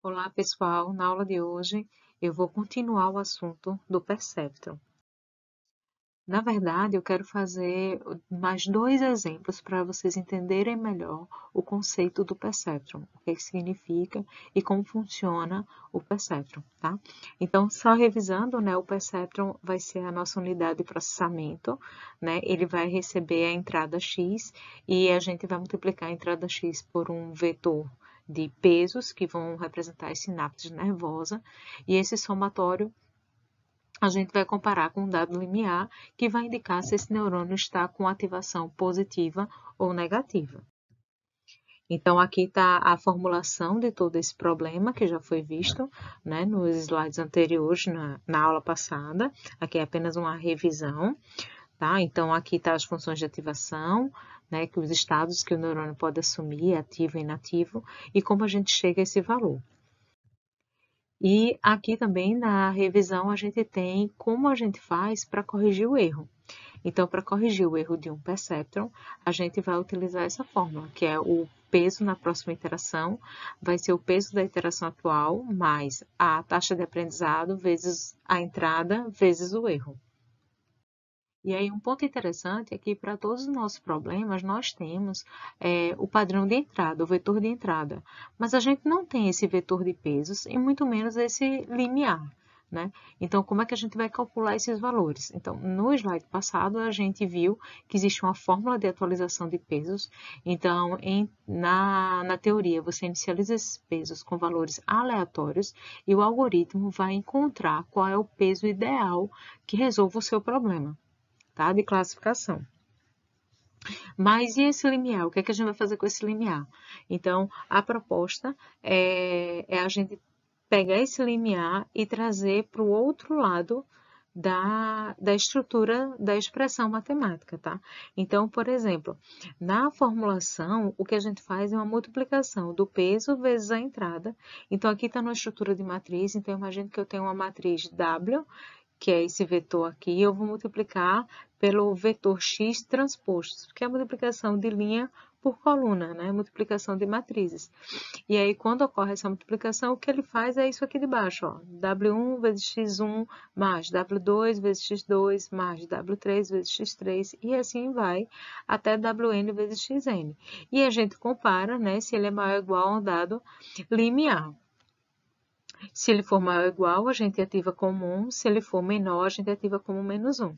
Olá, pessoal. Na aula de hoje, eu vou continuar o assunto do perceptron. Na verdade, eu quero fazer mais dois exemplos para vocês entenderem melhor o conceito do perceptron, o que significa e como funciona o perceptron, tá? Então, só revisando, né, o perceptron vai ser a nossa unidade de processamento, né? Ele vai receber a entrada x e a gente vai multiplicar a entrada x por um vetor de pesos que vão representar as sinapses nervosas, e esse somatório a gente vai comparar com um dado limiar que vai indicar se esse neurônio está com ativação positiva ou negativa. Então, aqui está a formulação de todo esse problema que já foi visto, né, nos slides anteriores, na aula passada. Aqui é apenas uma revisão, tá? Então, aqui está as funções de ativação, né, que os estados que o neurônio pode assumir, ativo e inativo, e como a gente chega a esse valor. E aqui também na revisão a gente tem como a gente faz para corrigir o erro. Então, para corrigir o erro de um perceptron, a gente vai utilizar essa fórmula, que é o peso na próxima iteração, vai ser o peso da iteração atual, mais a taxa de aprendizado, vezes a entrada, vezes o erro. E aí, um ponto interessante é que para todos os nossos problemas, nós temos o padrão de entrada, o vetor de entrada. Mas a gente não tem esse vetor de pesos e muito menos esse limiar, né? Então, como é que a gente vai calcular esses valores? Então, no slide passado, a gente viu que existe uma fórmula de atualização de pesos. Então, na teoria, você inicializa esses pesos com valores aleatórios e o algoritmo vai encontrar qual é o peso ideal que resolva o seu problema, tá? De classificação. Mas e esse limiar? O que é que a gente vai fazer com esse limiar? Então, a proposta é a gente pegar esse limiar e trazer para o outro lado da estrutura da expressão matemática, tá? Então, por exemplo, na formulação, o que a gente faz é uma multiplicação do peso vezes a entrada. Então, aqui está na estrutura de matriz, então imagine que eu tenho uma matriz W, que é esse vetor aqui, eu vou multiplicar pelo vetor x transposto, que é a multiplicação de linha por coluna, né? Multiplicação de matrizes. E aí, quando ocorre essa multiplicação, o que ele faz é isso aqui de baixo, ó. W1 vezes x1 mais W2 vezes x2 mais W3 vezes x3 e assim vai até Wn vezes xn. E a gente compara, né, se ele é maior ou igual a um dado limiar. Se ele for maior ou igual, a gente ativa como 1. Se ele for menor, a gente ativa como menos 1.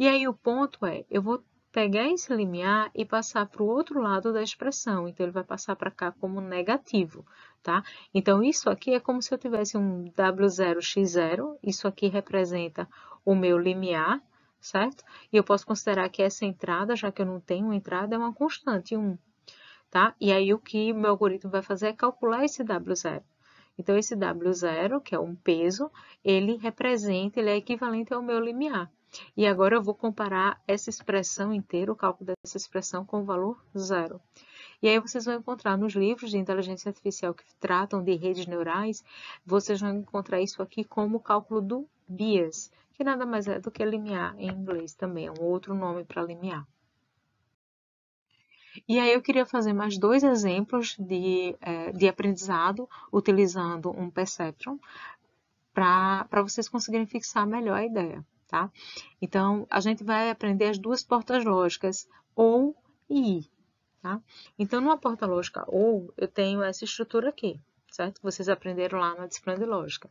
E aí o ponto é, eu vou pegar esse limiar e passar para o outro lado da expressão. Então, ele vai passar para cá como negativo, tá? Então, isso aqui é como se eu tivesse um W0x0. Isso aqui representa o meu limiar, certo? E eu posso considerar que essa entrada, já que eu não tenho entrada, é uma constante, 1. Tá? E aí, o que o meu algoritmo vai fazer é calcular esse W0. Então, esse W0, que é um peso, ele é equivalente ao meu limiar. E agora eu vou comparar essa expressão inteira, o cálculo dessa expressão, com o valor 0. E aí vocês vão encontrar nos livros de inteligência artificial que tratam de redes neurais, vocês vão encontrar isso aqui como o cálculo do Bayes, que nada mais é do que limiar em inglês também, é um outro nome para limiar. E aí eu queria fazer mais dois exemplos de aprendizado utilizando um perceptron para vocês conseguirem fixar melhor a ideia, tá? Então, a gente vai aprender as duas portas lógicas, ou e i, tá? Então, numa porta lógica ou, eu tenho essa estrutura aqui, certo? Vocês aprenderam lá na disciplina de lógica.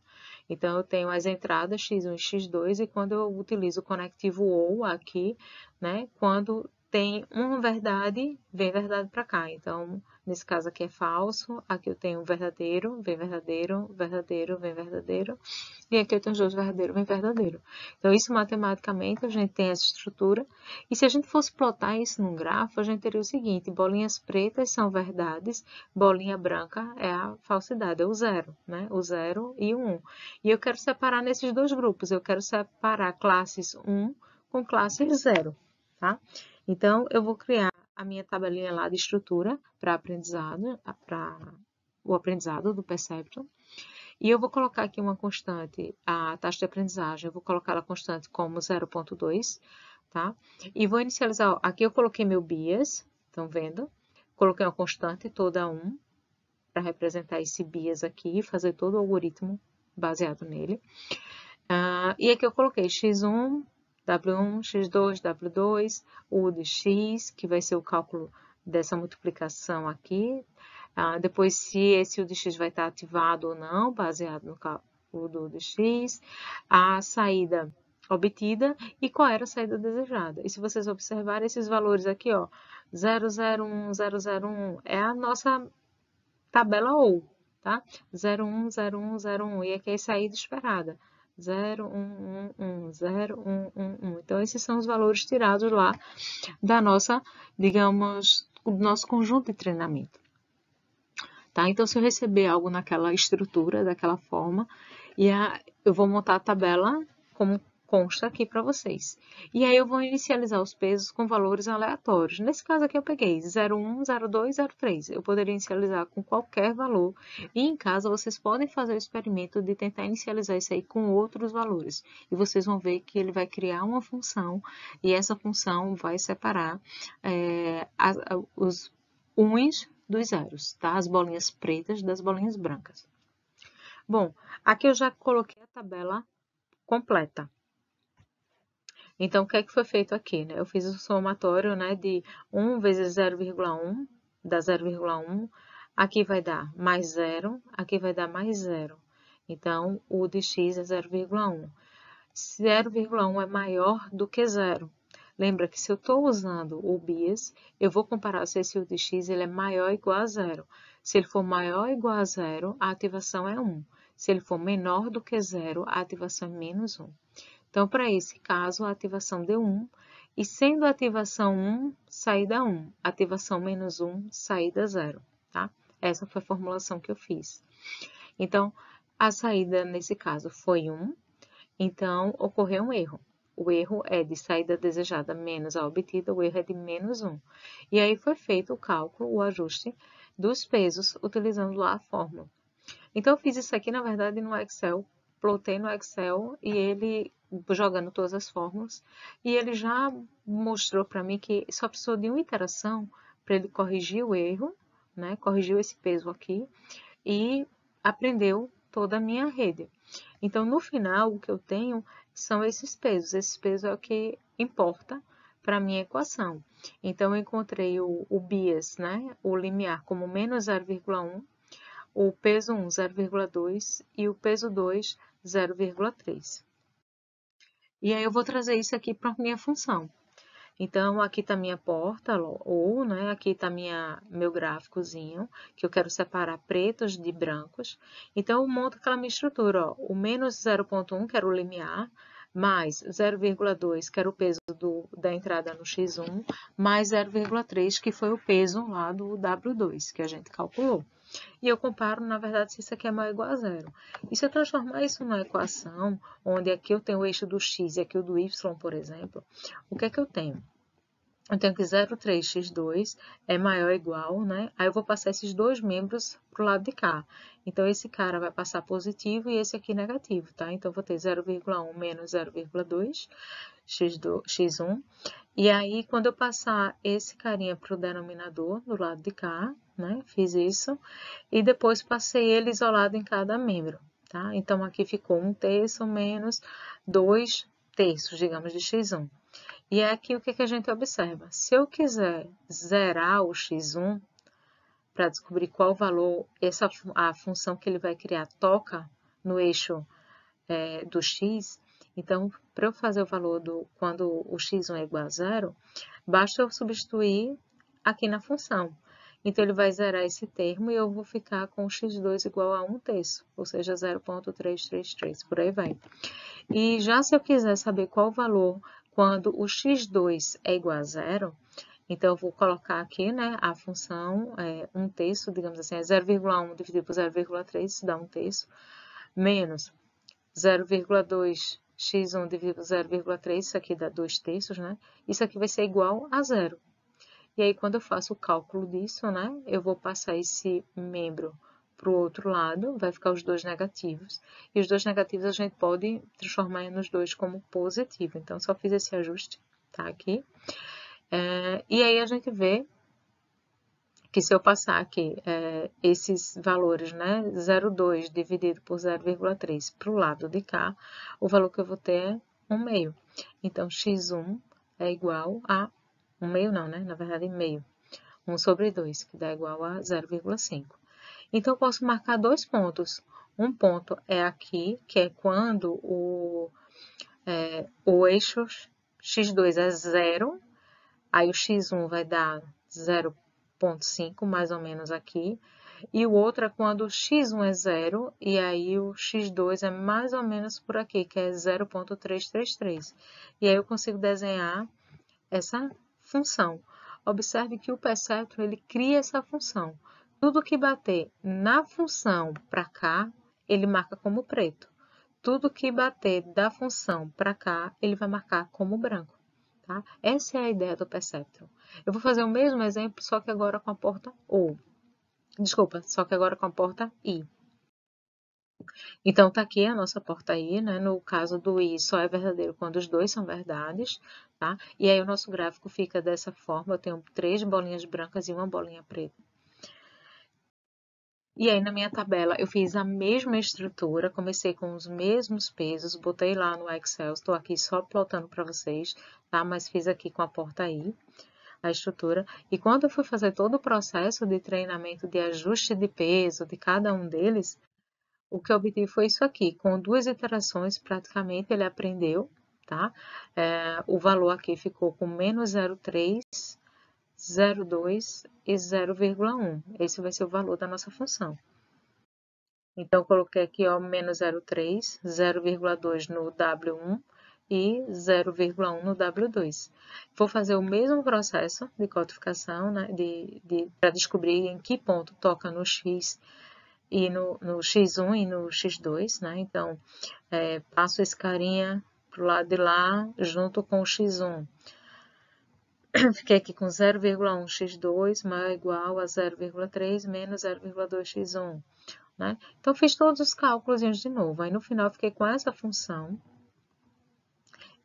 Então, eu tenho as entradas x1 e x2, e quando eu utilizo o conectivo ou aqui, né? Quando tem uma verdade, vem verdade para cá. Então, nesse caso aqui é falso, aqui eu tenho verdadeiro, vem verdadeiro, verdadeiro, vem verdadeiro, e aqui eu tenho os dois verdadeiro, vem verdadeiro. Então, isso matematicamente a gente tem essa estrutura, e se a gente fosse plotar isso num grafo, a gente teria o seguinte: bolinhas pretas são verdades, bolinha branca é a falsidade, é o zero, né? O 0 e o 1. E eu quero separar nesses dois grupos, eu quero separar classes 1 com classes 0, tá? Então, eu vou criar a minha tabelinha lá de estrutura para o aprendizado do perceptron. E eu vou colocar aqui uma constante, a taxa de aprendizagem, eu vou colocar a constante como 0,2, tá? E vou inicializar, ó, aqui eu coloquei meu Bayes, estão vendo? Coloquei uma constante toda 1, para representar esse bias aqui, fazer todo o algoritmo baseado nele. E aqui eu coloquei x1, W1, x2, W2, U de x, que vai ser o cálculo dessa multiplicação aqui. Depois, se esse U de x vai estar ativado ou não, baseado no cálculo do U de x. A saída obtida e qual era a saída desejada. E se vocês observarem esses valores aqui, ó, 001, 001, é a nossa tabela OU, tá? 01, 01, 01, e aqui é a saída esperada. 0111, 0111. Então, esses são os valores tirados lá da nossa, digamos, do nosso conjunto de treinamento. Tá? Então, se eu receber algo naquela estrutura, daquela forma, eu vou montar a tabela como consta aqui para vocês. E aí eu vou inicializar os pesos com valores aleatórios. Nesse caso aqui eu peguei 01, 02, 03. Eu poderia inicializar com qualquer valor. E em casa vocês podem fazer o experimento de tentar inicializar isso aí com outros valores. E vocês vão ver que ele vai criar uma função e essa função vai separar os uns dos zeros, tá? As bolinhas pretas das bolinhas brancas. Bom, aqui eu já coloquei a tabela completa. Então, o que é que foi feito aqui, né? Eu fiz o somatório, né, de 1 vezes 0,1, dá 0,1. Aqui vai dar mais 0, aqui vai dar mais 0. Então, o de x é 0,1. 0,1 é maior do que 0. Lembra que se eu estou usando o bias, eu vou comparar se esse U de x ele é maior ou igual a 0. Se ele for maior ou igual a 0, a ativação é 1. Se ele for menor do que 0, a ativação é menos 1. Então, para esse caso, a ativação deu 1. E sendo a ativação 1, saída 1. Ativação menos 1, saída 0. Tá? Essa foi a formulação que eu fiz. Então, a saída nesse caso foi 1. Então, ocorreu um erro. O erro é de saída desejada menos a obtida, o erro é de menos 1. E aí foi feito o cálculo, o ajuste dos pesos, utilizando lá a fórmula. Então, eu fiz isso aqui, na verdade, no Excel, plotei no Excel e ele, jogando todas as fórmulas, e ele já mostrou para mim que só precisou de uma iteração para ele corrigir o erro, né? Corrigiu esse peso aqui e aprendeu toda a minha rede. Então, no final, o que eu tenho são esses pesos. Esse peso é o que importa para a minha equação. Então, eu encontrei o bias, né? O limiar como menos 0,1, o peso 1, 0,2 e o peso 2, 0,3. E aí, eu vou trazer isso aqui para a minha função. Então, aqui está minha porta, ou, né, aqui está meu gráficozinho, que eu quero separar pretos de brancos. Então, eu monto aquela minha estrutura, ó, o menos 0,1, que era o limiar, mais 0,2, que era o peso da entrada no x1, mais 0,3, que foi o peso lá do W2, que a gente calculou. E eu comparo, na verdade, se isso aqui é maior ou igual a 0. E se eu transformar isso numa equação, onde aqui eu tenho o eixo do x e aqui o do y, por exemplo, o que é que eu tenho? Eu tenho que 0,3x2 é maior ou igual, né? Aí eu vou passar esses dois membros para o lado de cá. Então, esse cara vai passar positivo e esse aqui negativo, tá? Então, eu vou ter 0,1 menos 0,2 x1. E aí, quando eu passar esse carinha para o denominador, do lado de cá, né? Fiz isso. E depois passei ele isolado em cada membro, tá? Então, aqui ficou 1/3 menos 2/3, digamos, de x1. E aqui o que a gente observa? Se eu quiser zerar o x1, para descobrir qual valor a função que ele vai criar toca no eixo do x, então, para eu fazer o valor quando o x1 é igual a 0, basta eu substituir aqui na função. Então, ele vai zerar esse termo e eu vou ficar com o x2 igual a 1/3, ou seja, 0,333, por aí vai. E já se eu quiser saber qual o valor quando o x2 é igual a 0, então eu vou colocar aqui, né, a função 1/3, digamos assim, é 0,1 dividido por 0,3, isso dá 1/3, menos 0,2 x1 dividido por 0,3, isso aqui dá 2/3, né? Isso aqui vai ser igual a 0. E aí, quando eu faço o cálculo disso, né, eu vou passar esse membro para o outro lado, vai ficar os dois negativos. E os dois negativos a gente pode transformar nos dois como positivo. Então, só fiz esse ajuste, tá? Aqui. E aí, a gente vê que se eu passar aqui esses valores, né, 0,2 dividido por 0,3 para o lado de cá, o valor que eu vou ter é 1 meio. Então, x1 é igual a 1 meio não, né? Na verdade, meio. 1 sobre 2, que dá igual a 0,5. Então, eu posso marcar dois pontos. Um ponto é aqui, que é quando o eixo x2 é 0, aí o x1 vai dar 0,5, mais ou menos aqui. E o outro é quando o x1 é 0, e aí o x2 é mais ou menos por aqui, que é 0,333. E aí eu consigo desenhar essa função. Observe que o perceptron, ele cria essa função. Tudo que bater na função para cá, ele marca como preto. Tudo que bater da função para cá, ele vai marcar como branco. Tá? Essa é a ideia do perceptron. Eu vou fazer o mesmo exemplo, só que agora com a porta OU. Desculpa, só que agora com a porta I. Então, tá aqui a nossa porta I, né? No caso do I, só é verdadeiro quando os dois são verdades, tá? E aí o nosso gráfico fica dessa forma, eu tenho 3 bolinhas brancas e uma bolinha preta. E aí, na minha tabela, eu fiz a mesma estrutura, comecei com os mesmos pesos, botei lá no Excel, estou aqui só plotando para vocês, tá? Mas fiz aqui com a porta I, a estrutura. E quando eu fui fazer todo o processo de treinamento de ajuste de peso de cada um deles, o que eu obtive foi isso aqui. Com 2 iterações, praticamente, ele aprendeu, tá? O valor aqui ficou com menos 0,3, 0,2 e 0,1. Esse vai ser o valor da nossa função. Então, eu coloquei aqui, ó, menos 0,3, 0,2 no W1 e 0,1 no W2. Vou fazer o mesmo processo de codificação, né, para descobrir em que ponto toca no X e no x1 e no x2, né? Então, passo esse carinha pro lado de lá, junto com o x1. Fiquei aqui com 0,1 x2 mais igual a 0,3 menos 0,2 x1, né? Então, fiz todos os cálculos de novo. Aí, no final, fiquei com essa função.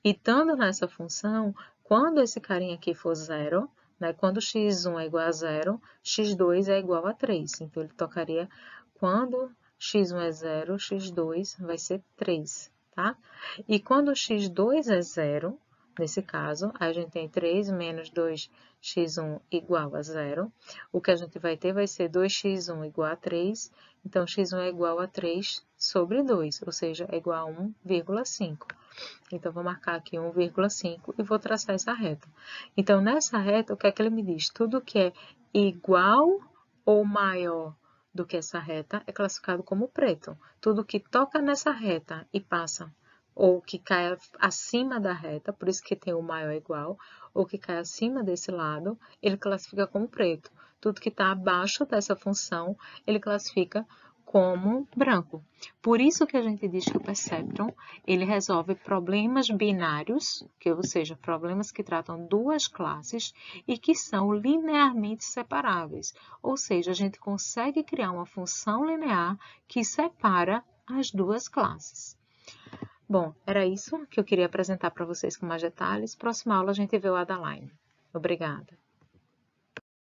E, estando nessa função, quando esse carinha aqui for 0, né? Quando x1 é igual a 0, x2 é igual a 3. Então, ele tocaria quando x1 é 0, x2 vai ser 3, tá? E quando x2 é 0, nesse caso, a gente tem 3 menos 2x1 igual a 0. O que a gente vai ter vai ser 2x1 igual a 3. Então, x1 é igual a 3 sobre 2, ou seja, é igual a 1,5. Então, vou marcar aqui 1,5 e vou traçar essa reta. Então, nessa reta, o que é que ele me diz? Tudo que é igual ou maior do que essa reta é classificado como preto. Tudo que toca nessa reta e passa, ou que cai acima da reta, por isso que tem o maior igual, ou que cai acima desse lado, ele classifica como preto. Tudo que está abaixo dessa função, ele classifica como branco. Por isso que a gente diz que o perceptron, ele resolve problemas binários, ou seja, problemas que tratam duas classes e que são linearmente separáveis. Ou seja, a gente consegue criar uma função linear que separa as duas classes. Bom, era isso que eu queria apresentar para vocês com mais detalhes. Próxima aula a gente vê o Adaline. Obrigada.